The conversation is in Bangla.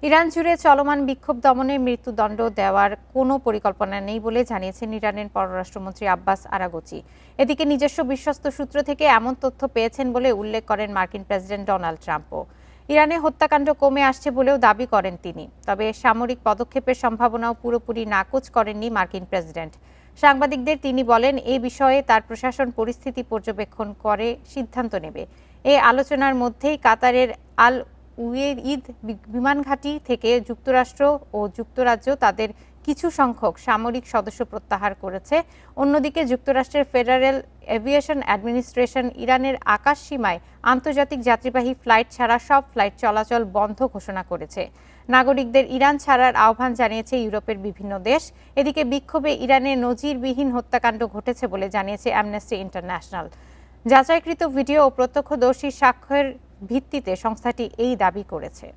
ইরান জুড়ে চলমান বিক্ষোভ দমনে মৃত্যুদণ্ড দেওয়ার কোনো পরিকল্পনা নেই বলে জানিয়েছেন ইরানের পররাষ্ট্রমন্ত্রী আব্বাস আরাগচি। এদিকে নিজস্ব বিশ্বস্ত সূত্র থেকে এমন তথ্য পেয়েছেন বলে উল্লেখ করেন মার্কিন প্রেসিডেন্ট ডোনাল্ড ট্রাম্পও। ইরানে হত্যাকাণ্ড কমে আসছে বলেও দাবি করেন তিনি। তবে সামরিক পদক্ষেপের সম্ভাবনাও পুরোপুরি নাকচ করেননি মার্কিন প্রেসিডেন্ট। সাংবাদিকদের তিনি বলেন, এই বিষয়ে তার প্রশাসন পরিস্থিতি পর্যবেক্ষণ করে সিদ্ধান্ত নেবে। এই আলোচনার মধ্যেই কাতারের আল উয়েইদ বিমান ঘাঁটি থেকে যুক্তরাষ্ট্র ও যুক্তরাজ্য তাদের কিছু সংখ্যক সামরিক সদস্য প্রত্যাহার করেছে। অন্যদিকে যুক্তরাষ্ট্রের ফেডারেল এভিয়েশন অ্যাডমিনিস্ট্রেশন ইরানের আকাশ সীমায় আন্তর্জাতিক যাত্রীবাহী ফ্লাইট ছাড়া সব ফ্লাইট চলাচল বন্ধ ঘোষণা করেছে। নাগরিকদের ইরান ছাড়ার আহ্বান জানিয়েছে ইউরোপের বিভিন্ন দেশ। এদিকে বিক্ষোভে ইরানে নজিরবিহীন হত্যাকাণ্ড ঘটেছে বলে জানিয়েছে অ্যামনেস্টি ইন্টারন্যাশনাল। যাচাইকৃত ভিডিও ও প্রত্যক্ষদর্শীর সাক্ষ্যের ভিত্তিতে সংস্থাটি এই দাবি করেছে।